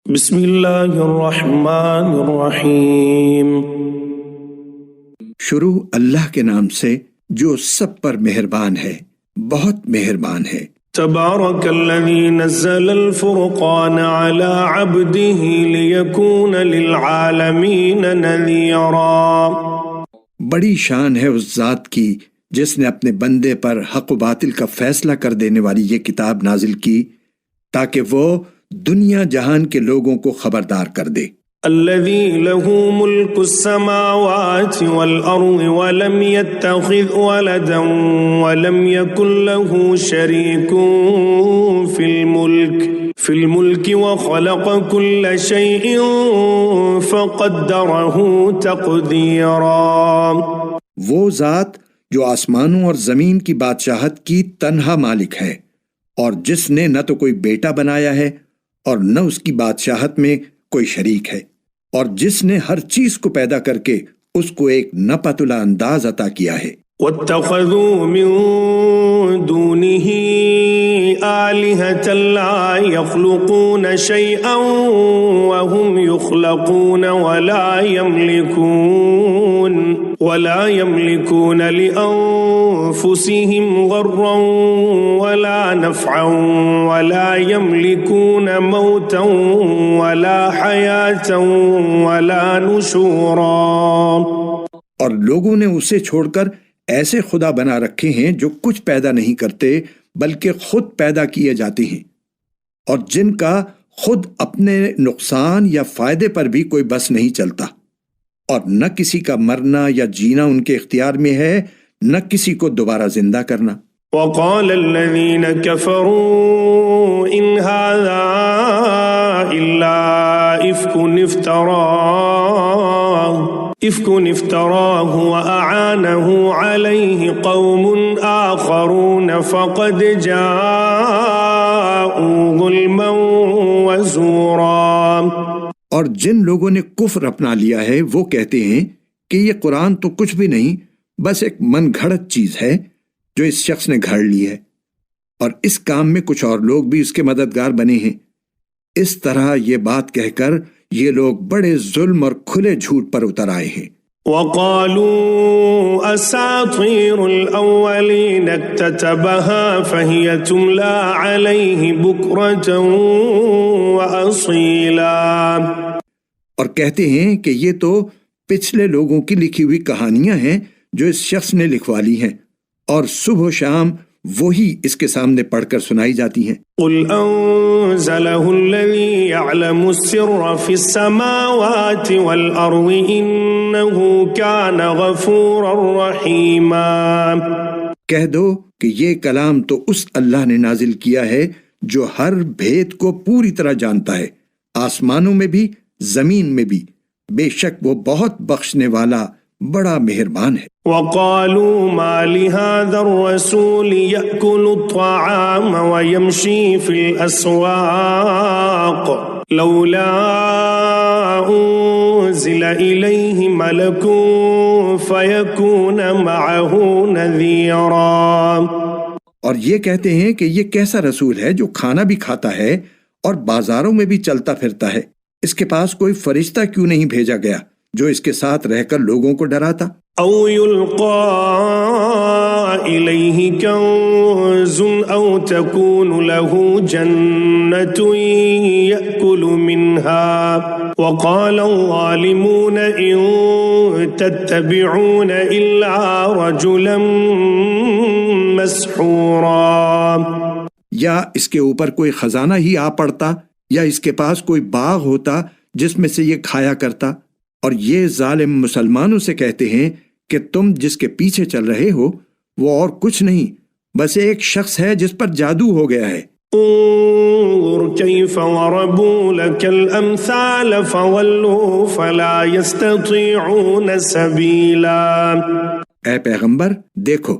بسم اللہ الرحمن الرحیم۔ شروع اللہ کے نام سے جو سب پر مہربان ہے، بہت مہربان ہے۔ تبارک الذی نزل الفرقان علی عبدہ لیکون للعالمین نذیرا۔ بڑی شان ہے اس ذات کی جس نے اپنے بندے پر حق و باطل کا فیصلہ کر دینے والی یہ کتاب نازل کی تاکہ وہ دنیا جہان کے لوگوں کو خبردار کر دے۔ الذی لہ ملک السماوات والارض ولم يتخذ ولدا ولم يكن له شریک فی الملک وخلق كل شیء فقدرہ تقدیرا۔ وہ ذات جو آسمانوں اور زمین کی بادشاہت کی تنہا مالک ہے، اور جس نے نہ تو کوئی بیٹا بنایا ہے اور نہ اس کی بادشاہت میں کوئی شریک ہے، اور جس نے ہر چیز کو پیدا کر کے اس کو ایک نپتلا انداز عطا کیا ہے۔ وَاتَّخَذُوا مِن دُونِهِ آلِهَةً لَا يَخْلُقُونَ شَيْئًا وَهُمْ يُخْلَقُونَ وَلَا يَمْلِكُونَ لِأَنفُسِهِمْ ضَرًّا وَلَا نَفْعًا وَلَا يَمْلِكُونَ مَوْتًا وَلَا حَيَاةً وَلَا نُشُورًا۔ اور لوگوں نے اسے چھوڑ کر ایسے خدا بنا رکھے ہیں جو کچھ پیدا نہیں کرتے بلکہ خود پیدا کیے جاتے ہیں، اور جن کا خود اپنے نقصان یا فائدے پر بھی کوئی بس نہیں چلتا، اور نہ کسی کا مرنا یا جینا ان کے اختیار میں ہے، نہ کسی کو دوبارہ زندہ کرنا۔ وقال الذين كفروا إن هذا إلا إفك افتراه وأعانه عليه قوم آخرون فقد جاءوا ظلما وزورا۔ اور جن لوگوں نے کفر اپنا لیا ہے وہ کہتے ہیں کہ یہ قرآن تو کچھ بھی نہیں، بس ایک من گھڑت چیز ہے جو اس شخص نے گھڑ لی ہے، اور اس کام میں کچھ اور لوگ بھی اس کے مددگار بنے ہیں۔ اس طرح یہ بات کہہ کر یہ لوگ بڑے ظلم اور کھلے جھوٹ پر اتر آئے ہیں۔ وَقَالُوا أَسَاطِيرُ الْأَوَّلِينَ اكْتَتَبَهَا فَهِيَ تُمْلَى عَلَيْهِ بُكْرَةً وَأَصِيلًا۔ اور کہتے ہیں کہ یہ تو پچھلے لوگوں کی لکھی ہوئی کہانیاں ہیں جو اس شخص نے لکھوا لی ہیں، اور صبح و شام وہی اس کے سامنے پڑھ کر سنائی جاتی ہیں۔ قُلْ أَنزَلَهُ الَّذِي يَعْلَمُ السِّرَّ فِي السَّمَاوَاتِ وَالْأَرْضِ إِنَّهُ كَانَ غَفُورًا رَحِيمًا۔ کہہ دو کہ یہ کلام تو اس اللہ نے نازل کیا ہے جو ہر بھید کو پوری طرح جانتا ہے، آسمانوں میں بھی زمین میں بھی، بے شک وہ بہت بخشنے والا بڑا مہربان ہے۔ وَقَالُوا مَا لِهَذَا الرَّسُولِ يَأْكُلُ الطَّعَامَ وَيَمْشِي فِي الْأَسْوَاقِ لَوْلَا أُنزِلَ إِلَيْهِ مَلَكٌ فَيَكُونَ مَعَهُ نَذِيرًا۔ اور یہ کہتے ہیں کہ یہ کیسا رسول ہے جو کھانا بھی کھاتا ہے اور بازاروں میں بھی چلتا پھرتا ہے، اس کے پاس کوئی فرشتہ کیوں نہیں بھیجا گیا جو اس کے ساتھ رہ کر لوگوں کو ڈراتا؟ او يلقى إليه كنز او تكون له جنة يأكل منها وقال الظالمون إن تتبعون إلا رجلا مسحورا۔ یا اس کے اوپر کوئی خزانہ ہی آ پڑتا، یا اس کے پاس کوئی باغ ہوتا جس میں سے یہ کھایا کرتا، اور یہ ظالم مسلمانوں سے کہتے ہیں کہ تم جس کے پیچھے چل رہے ہو وہ اور کچھ نہیں، بس ایک شخص ہے جس پر جادو ہو گیا ہے۔ انظر كيف ضربوا لك الأمثال فضلوا فلا يستطيعون سبيلا۔ اے پیغمبر دیکھو،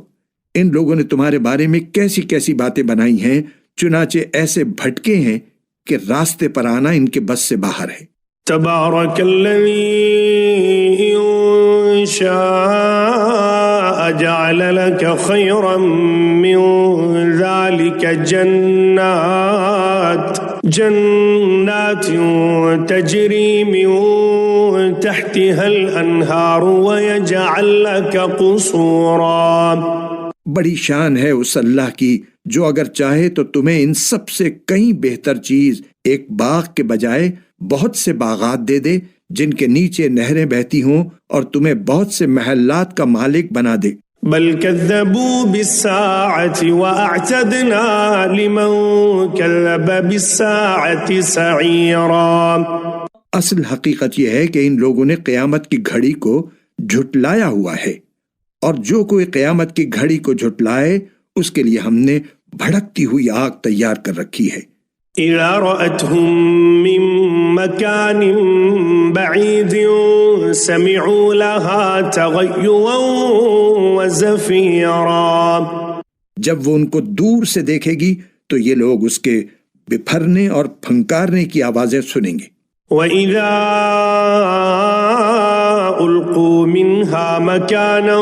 ان لوگوں نے تمہارے بارے میں کیسی کیسی باتیں بنائی ہیں، چنانچہ ایسے بھٹکے ہیں کہ راستے پر آنا ان کے بس سے باہر ہے۔ تبارک الذی ان شاء جعل لك خيرا من ذلك جنات تجري من تحتها الأنهار ويجعل لك قصورا. بڑی شان ہے اس اللہ کی جو اگر چاہے تو تمہیں ان سب سے کہیں بہتر چیز ایک باغ کے بجائے بہت سے باغات دے دے جن کے نیچے نہریں بہتی ہوں اور تمہیں بہت سے محلات کا مالک بنا دے. بل كذبوا بالساعة وأعتدنا لمن كذب بالساعة سعيرا. اصل حقیقت یہ ہے کہ ان لوگوں نے قیامت کی گھڑی کو جھٹلایا ہوا ہے، اور جو کوئی قیامت کی گھڑی کو جھٹلائے اس کے لیے ہم نے بھڑکتی ہوئی آگ تیار کر رکھی ہے. إذا رأتهم من مكان بعيد سمعوا لها تغيظا وزفيرا. جب وہ ان کو دور سے دیکھے گی تو یہ لوگ اس کے بپھرنے اور پھنکارنے کی آوازیں سنیں گے. وَإِذَا أُلْقُوا مِنْهَا مَكَانًا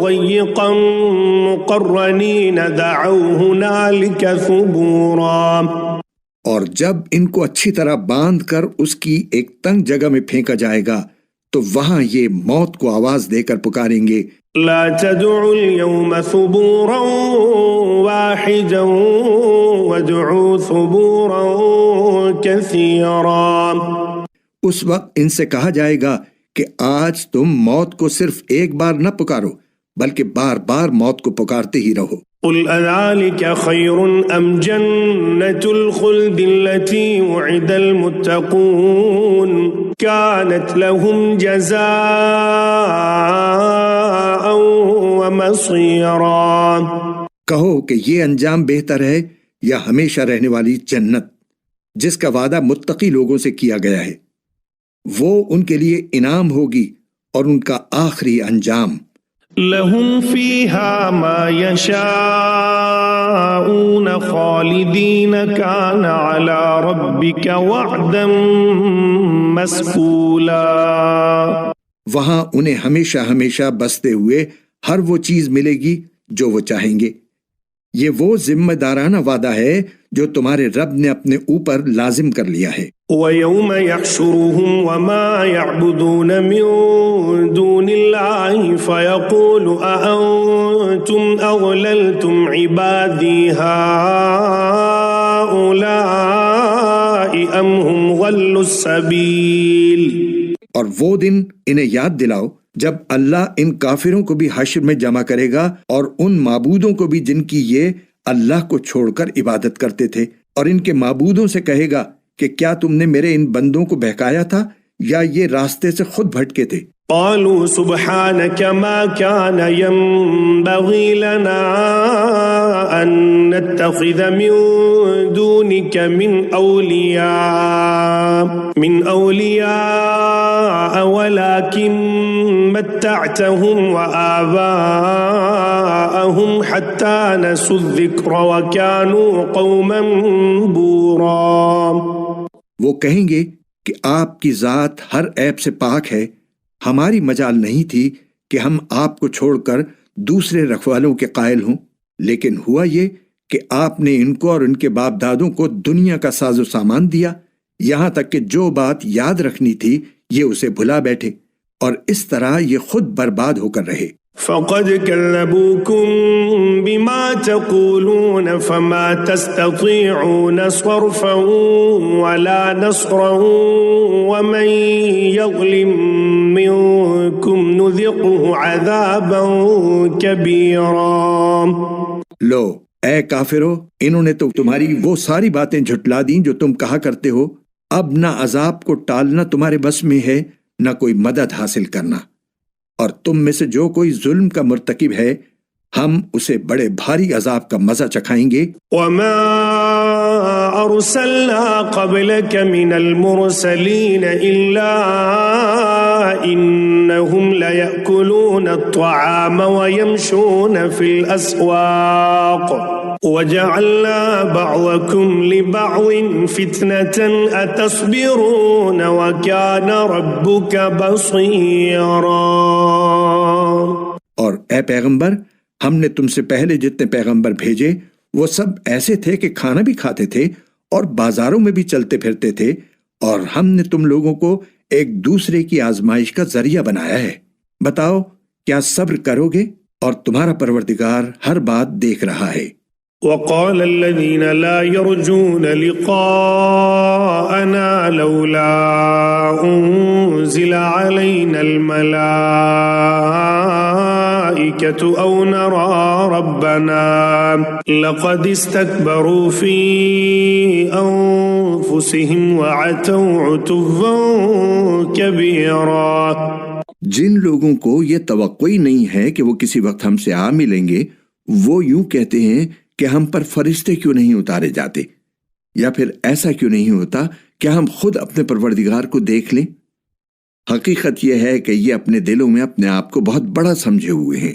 ضَيِّقًا مُقَرَّنِينَ دَعَوْا هُنَالِكَ ثُبُورًا. اور جب ان کو اچھی طرح باندھ کر اس کی ایک تنگ جگہ میں پھینکا جائے گا تو وہاں یہ موت کو آواز دے کر پکاریں گے، لا تدعوا اليوم ثبورا واحدا وادعوا ثبورا كثيرا. اس وقت ان سے کہا جائے گا کہ آج تم موت کو صرف ایک بار نہ پکارو بلکہ بار بار موت کو پکارتے ہی رہو. قل أذلك خير أم جنة الخلد التي وعد المتقون كانت لهم جزاء ومصيرا. کہو کہ یہ انجام بہتر ہے یا ہمیشہ رہنے والی جنت جس کا وعدہ متقی لوگوں سے کیا گیا ہے، وہ ان کے لیے انعام ہوگی اور ان کا آخری انجام. لهم فيها ما يشاءون خالدين كان على ربك وعدا مسئولا. وہاں انہیں ہمیشہ ہمیشہ بستے ہوئے ہر وہ چیز ملے گی جو وہ چاہیں گے. یہ وہ ذمہ دارانہ وعدہ ہے جو تمہارے رب نے اپنے اوپر لازم کر لیا ہے. وَيَوْمَ يَحْشُرُهُمْ وَمَا يَعْبُدُونَ مِن دُونِ اللَّهِ فَيَقُولُ أَأَنْتُمْ أَضْلَلْتُمْ عِبَادِي هَؤُلَاءِ أَمْ هُمْ ضَلُّوا السَّبِيلَ. اور وہ دن انہیں یاد دلاؤ جب اللہ ان کافروں کو بھی حشر میں جمع کرے گا اور ان معبودوں کو بھی جن کی یہ اللہ کو چھوڑ کر عبادت کرتے تھے، اور ان کے معبودوں سے کہے گا کہ کیا تم نے میرے ان بندوں کو بہکایا تھا یا یہ راستے سے خود بھٹکے تھے؟ قالوا سبحانك ما كان ينبغي لنا أن نتخذ من دونك من أولياء ولكن متعتهم وآباءهم حتى نسوا الذكر وكانوا قوما بورا. وہ کہیں گے کہ آپ کی ذات ہر عیب سے پاک ہے، ہماری مجال نہیں تھی کہ ہم آپ کو چھوڑ کر دوسرے رکھوالوں کے قائل ہوں، لیکن ہوا یہ کہ آپ نے ان کو اور ان کے باپ دادوں کو دنیا کا ساز و سامان دیا، یہاں تک کہ جو بات یاد رکھنی تھی یہ اسے بھلا بیٹھے، اور اس طرح یہ خود برباد ہو کر رہے. فقد كذبوكم بما تقولون فما تستطيعون صرفا ولا نصرا ومن يظلم منكم نذقه عذابا كبيرا. لو اے کافرو، انہوں نے تو تمہاری وہ ساری باتیں جھٹلا دیں جو تم کہا کرتے ہو. اب نہ عذاب کو ٹالنا تمہارے بس میں ہے نہ کوئی مدد حاصل کرنا، اور تم میں سے جو کوئی ظلم کا مرتکب ہے ہم اسے بڑے بھاری عذاب کا مزہ چکھائیں گے. وما ارسلنا قبلك من المرسلين الا انهم ليأكلون الطعام ويمشون في الاسواق وجعلنا بعضكم لبعض فتنة أتصبرون وكان ربك بصيرا. اور اے پیغمبر، ہم نے تم سے پہلے جتنے پیغمبر بھیجے وہ سب ایسے تھے کہ کھانا بھی کھاتے تھے اور بازاروں میں بھی چلتے پھرتے تھے اور ہم نے تم لوگوں کو ایک دوسرے کی آزمائش کا ذریعہ بنایا ہے۔ بتاؤ کیا صبر کرو گے؟ اور تمہارا پروردگار ہر بات دیکھ رہا ہے۔ وقال الذين لا يرجون لقاءنا لولا أنزل علينا الملائكة أو نرى ربنا لقد استكبروا في أنفسهم وعتوا عتوا كبيرا۔ جن لوگوں کو یہ توقع ہی نہیں ہے کہ وہ کسی وقت ہم سے آ ملیں گے، وہ یوں کہتے ہیں کہ ہم پر فرشتے کیوں نہیں اتارے جاتے، یا پھر ایسا کیوں نہیں ہوتا کہ ہم خود اپنے پروردگار کو دیکھ لیں۔ حقیقت یہ ہے کہ یہ اپنے دلوں میں اپنے آپ کو بہت بڑا سمجھے ہوئے ہیں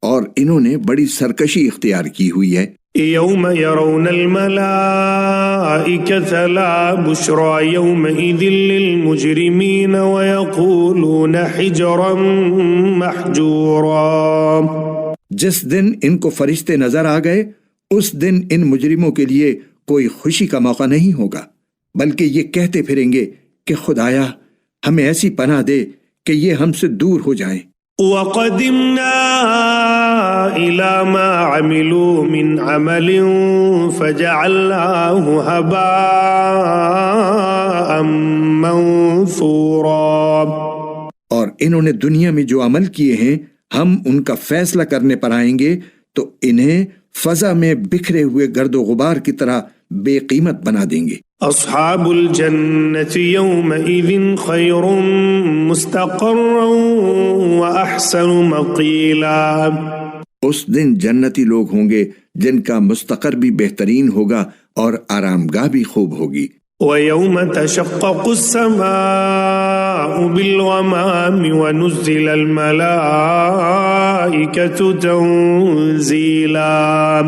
اور انہوں نے بڑی سرکشی اختیار کی ہوئی ہے۔ يوم يرون الملائكة لا بشرى يومئذ للمجرمين ويقولون حجرا محجورا۔ جس دن ان کو فرشتے نظر آ گئے، اس دن ان مجرموں کے لیے کوئی خوشی کا موقع نہیں ہوگا، بلکہ یہ کہتے پھریں گے کہ خدایا ہمیں ایسی پناہ دے کہ یہ ہم سے دور ہو جائیں۔ وَقَدِمْنَا إِلَى مَا عَمِلُوا مِنْ عَمَلٍ فَجَعَلْنَاهُ هَبَاءً مَنْثُورًا۔ اور انہوں نے دنیا میں جو عمل کیے ہیں ہم ان کا فیصلہ کرنے پر آئیں گے تو انہیں فضا میں بکھرے ہوئے گرد و غبار کی طرح بے قیمت بنا دیں گے۔ اصحاب الجنة يومئذ خير مستقرا واحسن مقيلا۔ اس دن جنتی لوگ ہوں گے جن کا مستقر بھی بہترین ہوگا اور آرام گاہ بھی خوب ہوگی۔ وَيَوْمَ تَشَقَّقُ السَّمَاءُ بِالْغَمَامِ وَنُزِّلَ الْمَلَائِكَةُ تَنزِيلًا۔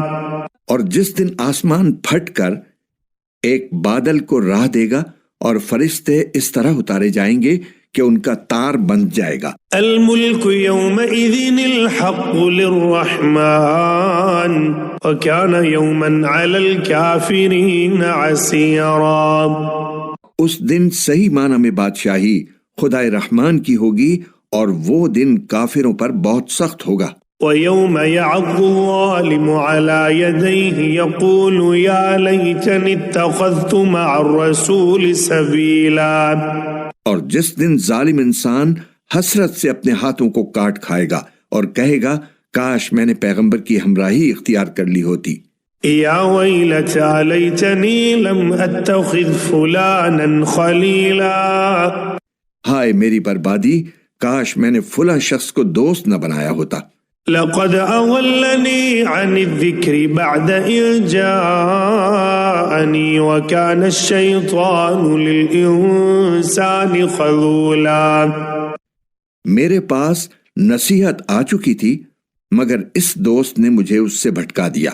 اور جس دن آسمان پھٹ کر ایک بادل کو راہ دے گا اور فرشتے اس طرح اتارے جائیں گے کہ ان کا تار بند جائے گا۔ الملک یومئذ الحق للرحمن وکان یوما علی الکافرین عسیرا۔ اس دن صحیح معنی میں بادشاہی خدائے رحمان کی ہوگی اور وہ دن کافروں پر بہت سخت ہوگا۔ وَيَوْمَ يَعَضُّ الظَّالِمُ عَلَى يَدَيْهِ يَقُولُ يَا لَيْتَنِي اتَّخَذْتُ مَعَ الرَّسُولِ سَبِيلًا۔ اور جس دن ظالم انسان حسرت سے اپنے ہاتھوں کو کاٹ کھائے گا اور کہے گا کاش میں نے پیغمبر کی ہمراہی اختیار کر لی ہوتی۔ یا ویلتی لیتنی لم اتخذ فلانا خلیلا۔ ہائے میری بربادی، کاش میں نے فلاں شخص کو دوست نہ بنایا ہوتا۔ لقد اضلنی عن الذکر بعد اذ جاءنی وکان الشیطان للانسان خذولا۔ میرے پاس نصیحت آ چکی تھی مگر اس دوست نے مجھے اس سے بھٹکا دیا،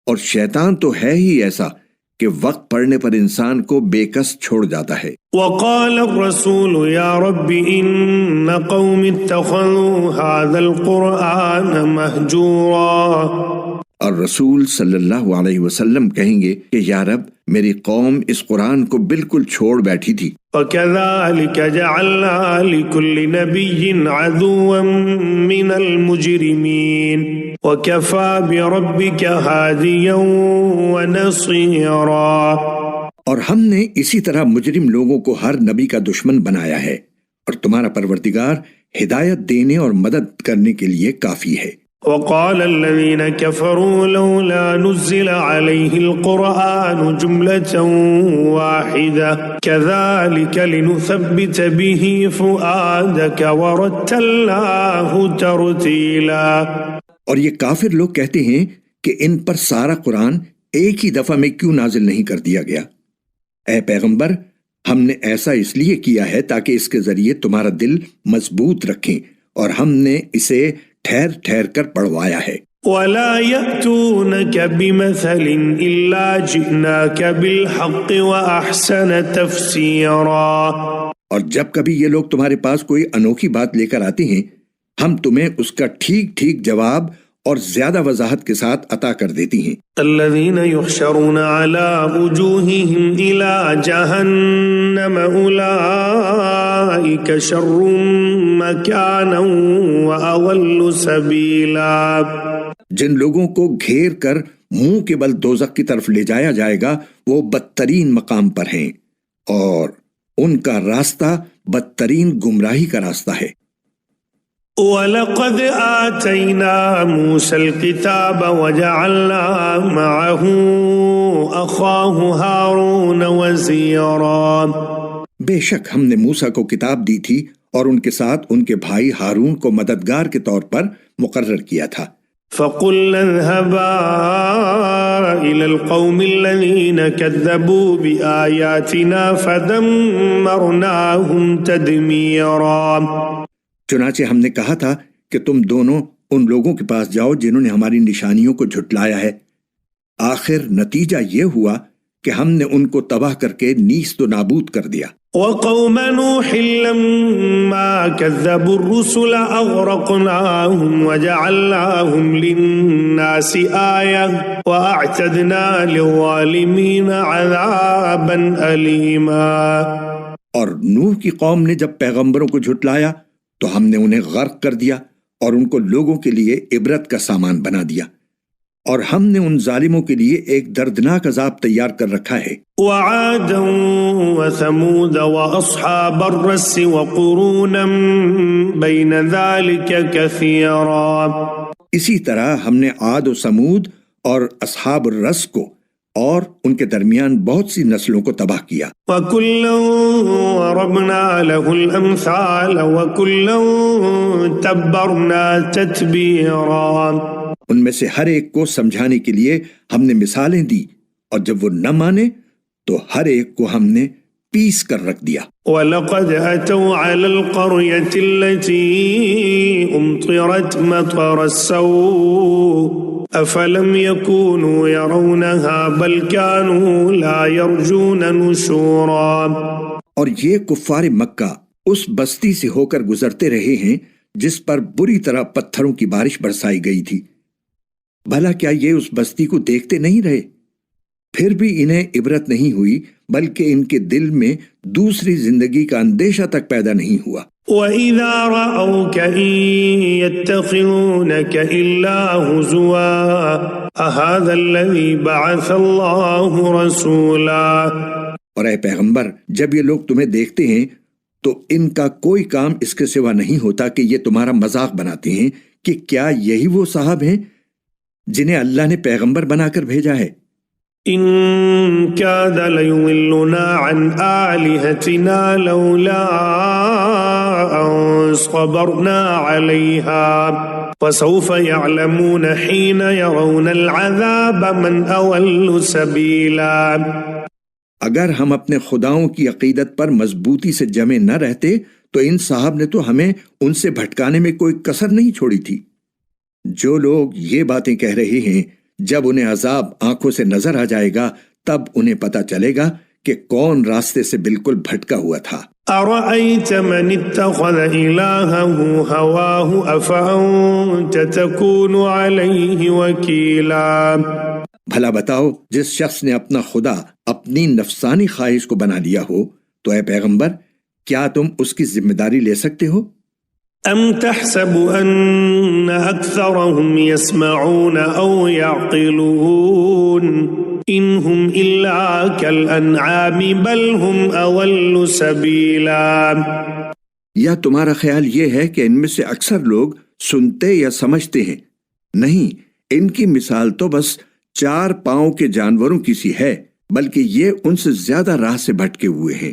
اور شیطان تو ہے ہی ایسا کہ وقت پڑنے پر انسان کو بے کس چھوڑ جاتا ہے۔ وقال الرسول یا رب ان قوم اتخذوا هذا القرآن مہجورا۔ اور رسول صلی اللہ علیہ وسلم کہیں گے کہ یا رب میری قوم اس قرآن کو بالکل چھوڑ بیٹھی تھی۔ وَكَذَلِكَ جَعَلْنَا لِكُلِّ نَبِيٍّ عَدُوًّا مِّنَ الْمُجْرِمِينَ وَكَفَى بِرَبِّكَ هَادِيًا وَنَصِيرًا۔ اور ہم نے اسی طرح مجرم لوگوں کو ہر نبی کا دشمن بنایا ہے، اور تمہارا پروردگار ہدایت دینے اور مدد کرنے کے لیے کافی ہے۔ وقال الذين كفروا لولا نزل عليه القرآن جملة واحدة كذلك لنثبت به فؤادك ورتلناه ترتيلا۔ اور یہ کافر لوگ کہتے ہیں کہ ان پر سارا قرآن ایک ہی دفعہ میں کیوں نازل نہیں کر دیا گیا؟ اے پیغمبر، ہم نے ایسا اس لیے کیا ہے تاکہ اس کے ذریعے تمہارا دل مضبوط رکھیں، اور ہم نے اسے ٹھہر ٹھہر کر پڑھوایا ہے۔ وَلَا يَأْتُونَكَ بِمَثَلٍ إِلَّا جِئْنَاكَ بِالْحَقِّ وَأَحْسَنَ تَفْسِيرًا۔ اور جب کبھی یہ لوگ تمہارے پاس کوئی انوکھی بات لے کر آتے ہیں، ہم تمہیں اس کا ٹھیک ٹھیک جواب اور زیادہ وضاحت کے ساتھ عطا کر دیتی ہیں۔ الذين يحشرون على وجوههم إلى جهنم أولئك شر مكانا وأضل سبيلا۔ جن لوگوں کو گھیر کر منہ کے بل دوزخ کی طرف لے جایا جائے گا وہ بدترین مقام پر ہیں اور ان کا راستہ بدترین گمراہی کا راستہ ہے۔ وَلَقَدْ آتَيْنَا مُوسَى الْكِتَابَ وَجَعَلْنَا مَعَهُ أَخَاهُ هَارُونَ وَزِيرًا۔ بے شک ہم نے موسیٰ کو کتاب دی تھی اور ان کے ساتھ ان کے بھائی ہارون کو مددگار کے طور پر مقرر کیا تھا۔ فَقُلْنَا اذْهَبَا إِلَى الْقَوْمِ الَّذِينَ كَذَّبُوا بِآيَاتِنَا فَدَمَّرْنَاهُمْ تَدْمِيرًا۔ چنانچہ ہم نے کہا تھا کہ تم دونوں ان لوگوں کے پاس جاؤ جنہوں نے ہماری نشانیوں کو جھٹلایا ہے۔ آخر نتیجہ یہ ہوا کہ ہم نے ان کو تباہ کر کے نیست و نابود کر دیا۔ وَقَوْمَ نُوحٍ لَمَّا كَذَّبُوا الرُّسُلَ أَغْرَقْنَاهُمْ وَجَعَلْنَاهُمْ لِلنَّاسِ آيَةً وَأَعْتَدْنَا لِلظَّالِمِينَ عَذَابًا أَلِيمًا۔ اور نوح کی قوم نے جب پیغمبروں کو جھٹلایا تو ہم نے انہیں غرق کر دیا اور ان کو لوگوں کے لیے عبرت کا سامان بنا دیا، اور ہم نے ان ظالموں کے لیے ایک دردناک عذاب تیار کر رکھا ہے۔ وعادا وثمود واصحاب الرس وقرونا بین ذلك کثیرا۔ اسی طرح ہم نے عاد و سمود اور اصحاب الرس کو اور ان کے درمیان بہت سی نسلوں کو تباہ کیا۔ وَكُلًّا ضَرَبْنَا لَهُ الْأَمْثَالَ وَكُلًّا تَبَّرْنَا تَتْبِيرًا۔ ان میں سے ہر ایک کو سمجھانے کے لیے ہم نے مثالیں دی، اور جب وہ نہ مانے تو ہر ایک کو ہم نے پیس کر رکھ دیا۔ وَلَقَدْ أَتَوْا عَلَى الْقَرْيَةِ الَّتِي أُمْطِرَتْ مَطَرَ السَّوْءِ أَفَلَمْ يَكُونُوا يَرَوْنَهَا بَلْ كَانُوا لَا يَرْجُونَ نُشُورًا۔ اور یہ کفار مکہ اس بستی سے ہو کر گزرتے رہے ہیں جس پر بری طرح پتھروں کی بارش برسائی گئی تھی، بھلا کیا یہ اس بستی کو دیکھتے نہیں رہے؟ پھر بھی انہیں عبرت نہیں ہوئی، بلکہ ان کے دل میں دوسری زندگی کا اندیشہ تک پیدا نہیں ہوا۔ وَإِذَا رَأَوْكَ إِن يَتَّخِذُونَكَ إِلَّا هُزُوًا أَهَذَا الَّذِي بَعَثَ اللَّهُ رَسُولًا۔ اور اے پیغمبر، جب یہ لوگ تمہیں دیکھتے ہیں تو ان کا کوئی کام اس کے سوا نہیں ہوتا کہ یہ تمہارا مذاق بناتے ہیں کہ کیا یہی وہ صاحب ہیں جنہیں اللہ نے پیغمبر بنا کر بھیجا ہے؟ إن كاد ليضلنا عن آلهتنا لولا أن صبرنا عليها وسوف يعلمون حين يرون العذاب من أضل سبيلا۔ اگر ہم اپنے خداؤں کی عقیدت پر مضبوطی سے جمے نہ رہتے تو ان صاحب نے تو ہمیں ان سے بھٹکانے میں کوئی کسر نہیں چھوڑی تھی۔ جو لوگ یہ باتیں کہہ رہے ہیں، جب انہیں عذاب آنکھوں سے نظر آ جائے گا تب انہیں پتا چلے گا کہ کون راستے سے بالکل بھٹکا ہوا تھا۔ أَرَأَيْتَ مَنِ اتَّخَذَ إِلَٰهَهُ هَوَاهُ أَفَأَنتَ تَكُونُ عَلَيْهِ وَكِيلًا۔ بھلا بتاؤ، جس شخص نے اپنا خدا اپنی نفسانی خواہش کو بنا لیا ہو تو اے پیغمبر، کیا تم اس کی ذمہ داری لے سکتے ہو؟ أَمْ تَحْسَبُ أَنَّ أَكْثَرَهُمْ يَسْمَعُونَ أَوْ يَعْقِلُونَ إِنْ هُمْ إِلَّا كَالْأَنْعَامِ بَلْ هُمْ أَضَلُّ سَبِيلًا۔ یا تمہارا خیال یہ ہے کہ ان میں سے اکثر لوگ سنتے یا سمجھتے ہیں؟ نہیں، ان کی مثال تو بس 4 پاؤں کے جانوروں کی سی ہے، بلکہ یہ ان سے زیادہ راہ سے بھٹکے ہوئے ہیں۔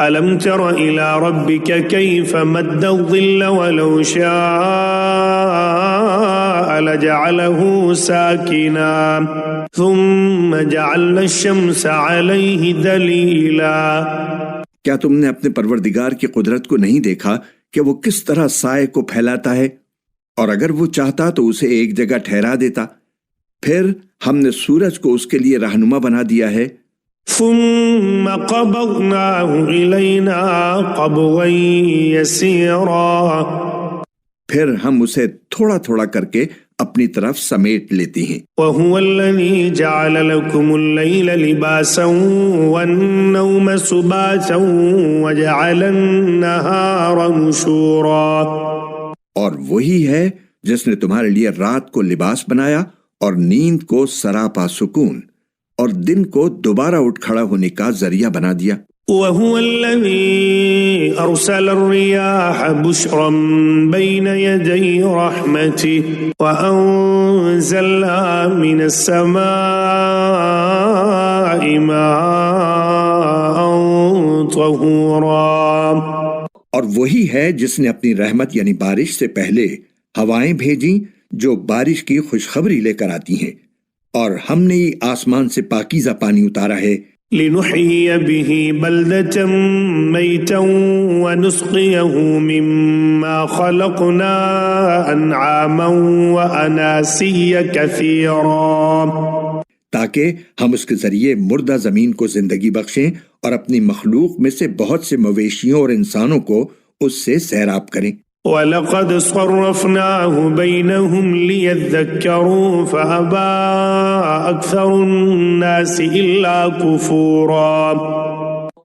أَلَمْ تَرَ إِلَى رَبِّكَ كَيْفَ مَدَّ الظِّلَّ وَلَوْ شَاءَ لَجَعَلَهُ سَاكِنًا ثُمَّ جَعَلْنَا الشَّمْسَ عَلَيْهِ دَلِيلًا۔ کیا تم نے اپنے پروردگار کی قدرت کو نہیں دیکھا کہ وہ کس طرح سائے کو پھیلاتا ہے، اور اگر وہ چاہتا تو اسے ایک جگہ ٹھہرا دیتا، پھر ہم نے سورج کو اس کے لیے رہنما بنا دیا ہے۔ ثم قبضناه إلينا قبضا يسيرا۔ پھر ہم اسے تھوڑا تھوڑا کر کے اپنی طرف سمیٹ لیتی ہیں۔ وَهُوَ الَّذِي جَعَلَ لَكُمُ اللَّيْلَ لِبَاسًا وَالنَّوْمَ سُبَاتًا وَجَعَلَ النَّهَارَ نُشُورًا، اور وہی ہے جس نے تمہارے لیے رات کو لباس بنایا اور نیند کو سراپا سکون اور دن کو دوبارہ اٹھ کھڑا ہونے کا ذریعہ بنا دیا۔ وَهُوَ الَّذِي أَرْسَلَ الرِّيَاحَ بُشْرًا بَيْنَ يَدَيْ رَحْمَتِهِ وَأَنزَلْنَا مِنَ السَّمَاءِ مَاءً طَهُورًا، اور وہی ہے جس نے اپنی رحمت یعنی بارش سے پہلے ہوائیں بھیجیں جو بارش کی خوشخبری لے کر آتی ہیں، اور ہم نے آسمان سے پاکیزہ پانی اتارا ہے لِنُحْيِيَ بِهِ بَلْدَةً مَيْتًا وَنُسْقِيَهُ مِمَّا خَلَقْنَا أَنْعَامًا وَأَنَاسِيَّ كَثِيرًا، تاکہ ہم اس کے ذریعے مردہ زمین کو زندگی بخشیں اور اپنی مخلوق میں سے بہت سے مویشیوں اور انسانوں کو اس سے سیراب کریں۔ وَلَقَدْ صَرَّفْنَاهُ بَيْنَهُمْ لِيَذَّكَّرُوا فَأَبَى أَكْثَرُ النَّاسِ إِلَّا كُفُورًا،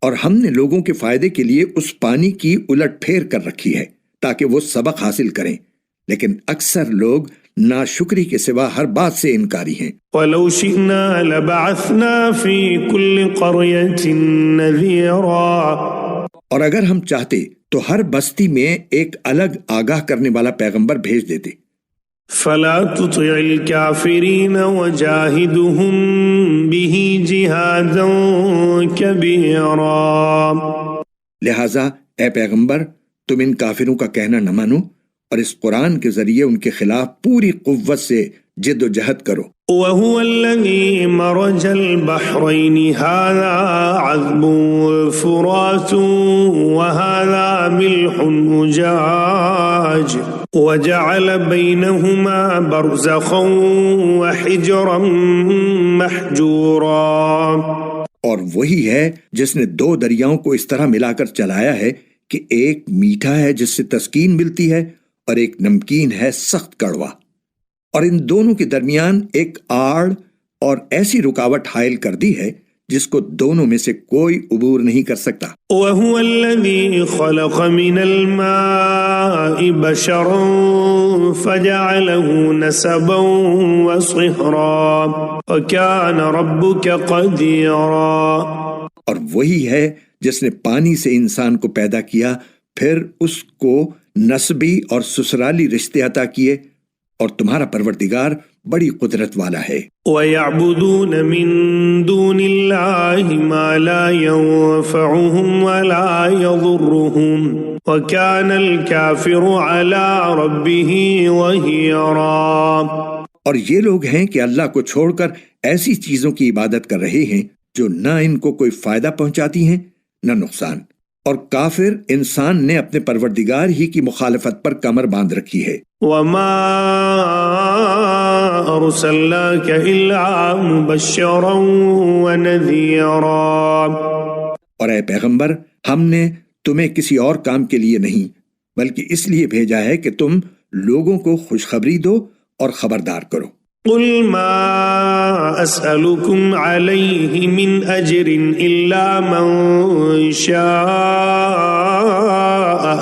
اور ہم نے لوگوں کے فائدے کے لیے اس پانی کی الٹ پھیر کر رکھی ہے تاکہ وہ سبق حاصل کریں، لیکن اکثر لوگ ناشکری کے سوا ہر بات سے انکاری ہیں۔ وَلَوْ شِئْنَا لَبَعَثْنَا فِي كُلِّ قَرْيَةٍ نَذِيرًا، اور اگر ہم چاہتے تو ہر بستی میں ایک الگ آگاہ کرنے والا پیغمبر بھیج دیتے۔ فَلَا تُطِعِ الْكَافِرِينَ وَجَاهِدُهُمْ بِهِ جِهَادًا كَبِيرًا، لہٰذا اے پیغمبر تم ان کافروں کا کہنا نہ مانو اور اس قرآن کے ذریعے ان کے خلاف پوری قوت سے جد و جہد کرو۔ وَهُوَ الَّذِي مَرَجَ الْبَحْرَيْنِ هَذَا عَذْبٌ فُرَاتٌ وَهَذَا مِلْحٌ أُجَاجٌ وَجَعَلَ بَيْنَهُمَا بَرْزَخًا وَحِجْرًا مَحْجُورًا، اور وہی ہے جس نے دو دریاؤں کو اس طرح ملا کر چلایا ہے کہ ایک میٹھا ہے جس سے تسکین ملتی ہے اور ایک نمکین ہے سخت کڑوا، اور ان دونوں کے درمیان ایک آڑ اور ایسی رکاوٹ حائل کر دی ہے جس کو دونوں میں سے کوئی عبور نہیں کر سکتا۔ وَهُوَ الَّذِي خَلَقَ مِنَ الْمَاءِ بَشَرًا فَجَعَلَهُ نَسَبًا وَصِهْرًا وَكَانَ رَبُّكَ قَدِيرًا، اور وہی ہے جس نے پانی سے انسان کو پیدا کیا پھر اس کو نسبی اور سسرالی رشتے عطا کیے، اور تمہارا پروردگار بڑی قدرت والا ہے۔ وَيَعْبُدُونَ مِن دُونِ اللَّهِ مَا لَا يَنفَعُهُمْ وَلَا يَضُرُّهُمْ وَكَانَ الْكَافِرُ عَلَى رَبِّهِ ظَهِيرًا، اور یہ لوگ ہیں کہ اللہ کو چھوڑ کر ایسی چیزوں کی عبادت کر رہے ہیں جو نہ ان کو کوئی فائدہ پہنچاتی ہیں نہ نقصان، اور کافر انسان نے اپنے پروردگار ہی کی مخالفت پر کمر باندھ رکھی ہے۔ وَمَا أَرْسَلْنَاكَ إِلَّا مُبَشِّرًا وَنَذِيرًا، اور اے پیغمبر ہم نے تمہیں کسی اور کام کے لیے نہیں بلکہ اس لیے بھیجا ہے کہ تم لوگوں کو خوشخبری دو اور خبردار کرو۔ قُلْ مَا أَسْأَلُكُمْ عَلَيْهِ مِنْ أَجْرٍ إِلَّا مَنْ شَاءَ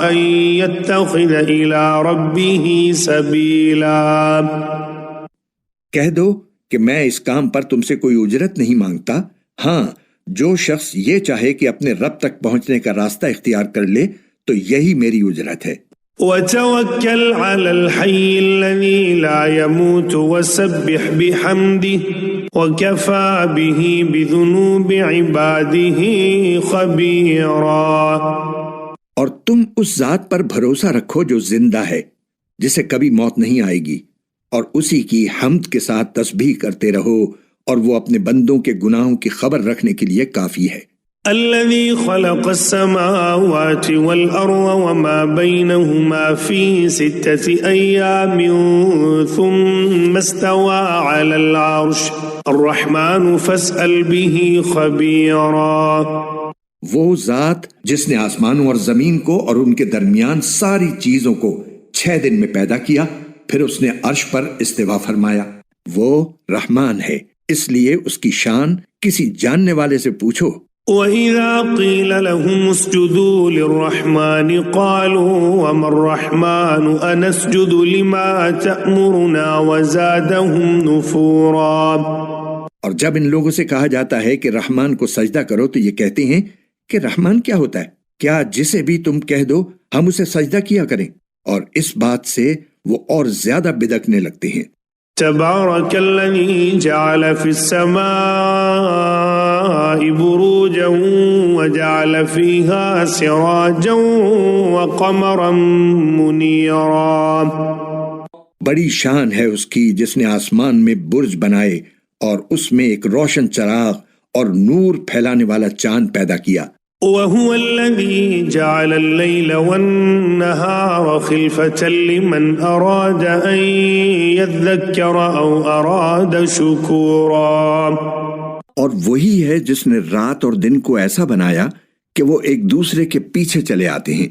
أَنْ يَتَّخِذَ إِلَى رَبِّهِ سَبِيلًا، کہہ دو کہ میں اس کام پر تم سے کوئی اجرت نہیں مانگتا، ہاں جو شخص یہ چاہے کہ اپنے رب تک پہنچنے کا راستہ اختیار کر لے تو یہی میری اجرت ہے۔ وَتَوَكَّلْ عَلَى الْحَيِّ الَّذِي لَا يَمُوتُ وَسَبِّحْ بِحَمْدِهِ وَكَفَى بِهِ بِذُنُوبِ عِبَادِهِ خَبِيرًا، اور تم اس ذات پر بھروسہ رکھو جو زندہ ہے جسے کبھی موت نہیں آئے گی، اور اسی کی حمد کے ساتھ تسبیح کرتے رہو، اور وہ اپنے بندوں کے گناہوں کی خبر رکھنے کے لیے کافی ہے۔ الذي خلق السماوات والأرض وما بينهما في 6 أيام ثم استوى على العرش الرحمن فاسأل به خبيرا، وہ ذات جس نے آسمانوں اور زمین کو اور ان کے درمیان ساری چیزوں کو 6 دن میں پیدا کیا پھر اس نے عرش پر استوا فرمایا۔ وہ رحمان ہے، اس لیے اس کی شان کسی جاننے والے سے پوچھو۔ وَإِذَا قِيلَ لَهُمُ اسْجُدُوا لِلرَّحْمَنِ قَالُوا وَمَا الرَّحْمَنُ أَنَسْجُدُ لِمَا تَأْمُرُنَا وَزَادَهُمْ نُفُورًا۔ اور جب ان لوگوں سے کہا جاتا ہے کہ رحمان کو سجدہ کرو تو یہ کہتے ہیں کہ رحمان کیا ہوتا ہے؟ کیا جسے بھی تم کہہ دو ہم اسے سجدہ کیا کریں؟ اور اس بات سے وہ اور زیادہ بدکنے لگتے ہیں۔ تبارك الذي جعل في السماء بروجا وجعل فيها سراجا وقمرا منيرا۔ بڑی شان ہے اس کی جس نے آسمان میں برج بنائے اور اس میں ایک روشن چراغ اور نور پھیلانے والا چاند پیدا کیا۔ وهو الذي جعل الليل والنهار خلفة لمن أراد أن يذكر أو أراد شكورا۔ اور وہی ہے جس نے رات اور دن کو ایسا بنایا کہ وہ ایک دوسرے کے پیچھے چلے آتے ہیں،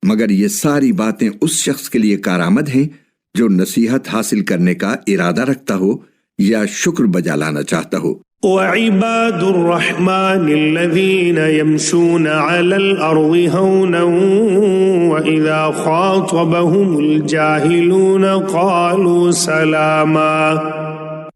مگر یہ ساری باتیں اس شخص کے لیے کارآمد ہیں جو نصیحت حاصل کرنے کا ارادہ رکھتا ہو یا شکر بجا لانا چاہتا ہو۔ وعباد الرحمن الذين يمشون على الأرض هونا وإذا خاطبهم الجاهلون قالوا سلاما۔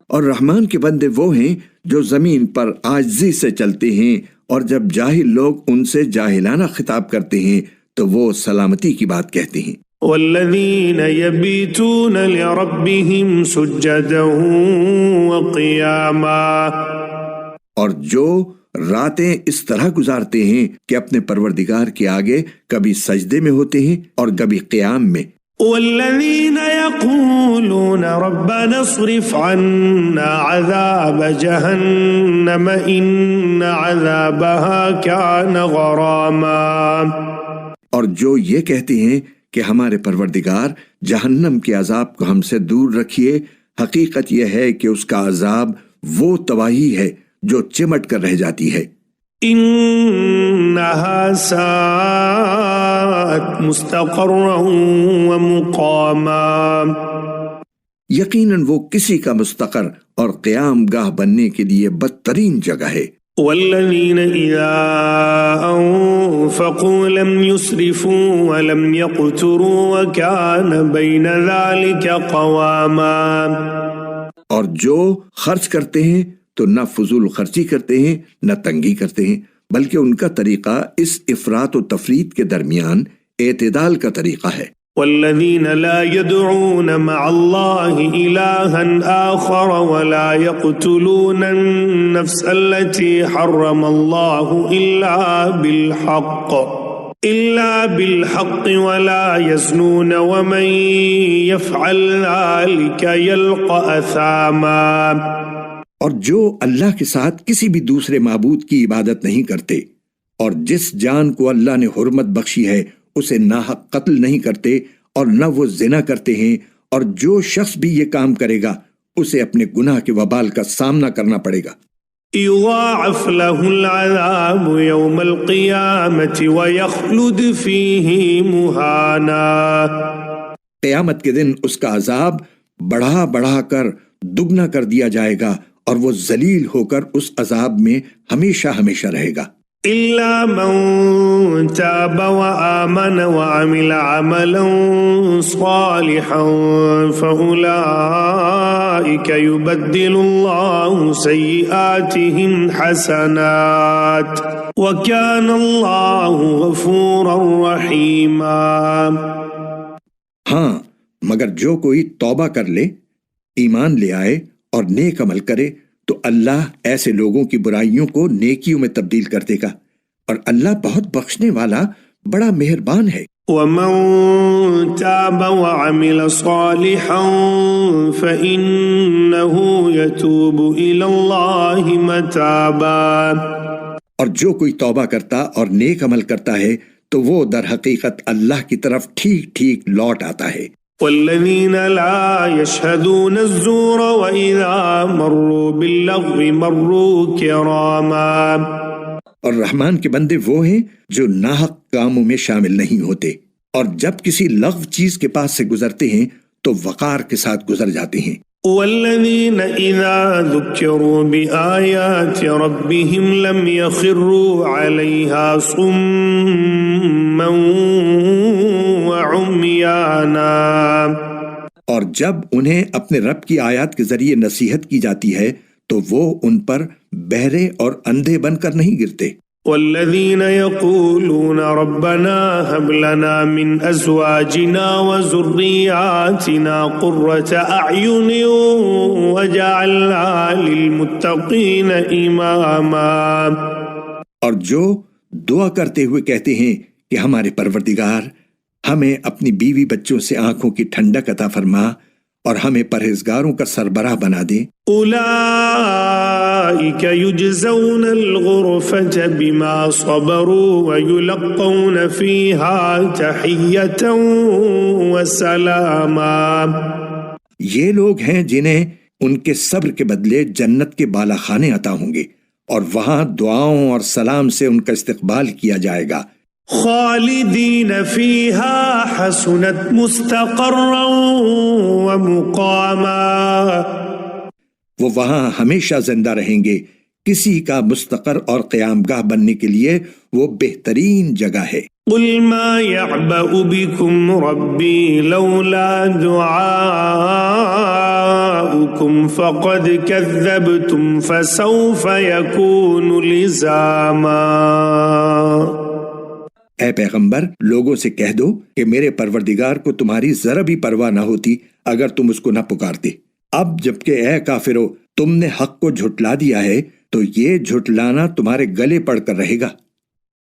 اور رحمان کے بندے وہ ہیں جو زمین پر عاجزی سے چلتے ہیں، اور جب جاہل لوگ ان سے جاہلانہ خطاب کرتے ہیں تو وہ سلامتی کی بات کہتے ہیں۔ والذین یبیتون لربهم سجدا وقیاما۔ اور جو راتیں اس طرح گزارتے ہیں کہ اپنے پروردگار کے آگے کبھی سجدے میں ہوتے ہیں اور کبھی قیام میں۔ والذین یقولون ربنا اصرف عنا عذاب جہنم ان عذابها کان غراما۔ اور جو یہ کہتے ہیں کہ ہمارے پروردگار جہنم کے عذاب کو ہم سے دور رکھیے، حقیقت یہ ہے کہ اس کا عذاب وہ تباہی ہے جو چمٹ کر رہ جاتی ہے۔ انہا ساءت مستقرا ومقاما۔ یقیناً وہ کسی کا مستقر اور قیام گاہ بننے کے لیے بدترین جگہ ہے۔ والذین اذا انفقوا لم يسرفوا ولم يقتروا وكان بین ذلك قواما۔ اور جو خرچ کرتے ہیں تو نہ فضول خرچی کرتے ہیں نہ تنگی کرتے ہیں، بلکہ ان کا طریقہ اس افراط و تفریط کے درمیان اعتدال کا طریقہ ہے۔ والذین لا يدعون مع اللہ الہا آخر ولا يقتلون النفس التي حرم اللہ إلا بالحق ولا يزنون ومن يفعل ذلك يلقى أثاما۔ اور جو اللہ کے ساتھ کسی بھی دوسرے معبود کی عبادت نہیں کرتے، اور جس جان کو اللہ نے حرمت بخشی ہے اسے ناحق قتل نہیں کرتے، اور نہ وہ زنا کرتے ہیں، اور جو شخص بھی یہ کام کرے گا اسے اپنے گناہ کے وبال کا سامنا کرنا پڑے گا۔ یضاعف له العذاب یوم القیامت ویخلد فیہ مہانا۔ قیامت کے دن اس کا عذاب بڑھا بڑھا کر دگنا کر دیا جائے گا، اور وہ ذلیل ہو کر اس عذاب میں ہمیشہ ہمیشہ رہے گا۔ إلا من تاب وآمن وعمل عملا صالحا فأولئك يبدل الله سيئاتهم حسنات وكان الله غفورا رحيما۔ ہاں، مگر جو کوئی توبہ کر لے، ایمان لے آئے اور نیک عمل کرے تو اللہ ایسے لوگوں کی برائیوں کو نیکیوں میں تبدیل کر دے گا، اور اللہ بہت بخشنے والا بڑا مہربان ہے۔ وَمَن تَابَ وَعَمِلَ صَالِحًا فَإِنَّهُ يَتُوبُ إِلَى اللَّهِ مَتَابًا۔ اور جو کوئی توبہ کرتا اور نیک عمل کرتا ہے تو وہ در حقیقت اللہ کی طرف ٹھیک ٹھیک لوٹ آتا ہے۔ والذین لا یشہدون الزور وإذا مروا باللغو مروا کراما۔ اور رحمان کے بندے وہ ہیں جو ناحق کاموں میں شامل نہیں ہوتے، اور جب کسی لغو چیز کے پاس سے گزرتے ہیں تو وقار کے ساتھ گزر جاتے ہیں۔ والذین اذا ذکروا بآیات ربهم لم يخروا علیہا صما وعمیانا، اور جب انہیں اپنے رب کی آیات کے ذریعے نصیحت کی جاتی ہے تو وہ ان پر بہرے اور اندھے بن کر نہیں گرتے۔ والذین یقولون ربنا هب لنا من ازواجنا وذریاتنا قرۃ اعین وجعلنا للمتقین اماما، اور جو دعا کرتے ہوئے کہتے ہیں کہ ہمارے پروردگار ہمیں اپنی بیوی بچوں سے آنکھوں کی ٹھنڈک عطا فرما اور ہمیں پرہیزگاروں کا سربراہ بنا دے۔ اولئک یجزون الغرفۃ بما صبروا ویلقون فیہا تحیۃ وسلاما، یہ لوگ ہیں جنہیں ان کے صبر کے بدلے جنت کے بالا خانے عطا ہوں گے اور وہاں دعاؤں اور سلام سے ان کا استقبال کیا جائے گا۔ خالدین فیہا حسنت مستقرا ومقاما، وہ وہاں ہمیشہ زندہ رہیں گے، کسی کا مستقر اور قیام گاہ بننے کے لیے وہ بہترین جگہ ہے۔ قل ما يعبأ بكم ربي لولا دعاؤكم فقد كذبتم فسوف يكون لزاما۔ اے پیغمبر، لوگوں سے کہہ دو کہ میرے پروردگار کو تمہاری ذرا بھی پرواہ نہ ہوتی اگر تم اس کو نہ پکارتے۔ اب جبکہ اے کافرو تم نے حق کو جھٹلا دیا ہے تو یہ جھٹلانا تمہارے گلے پڑ کر رہے گا۔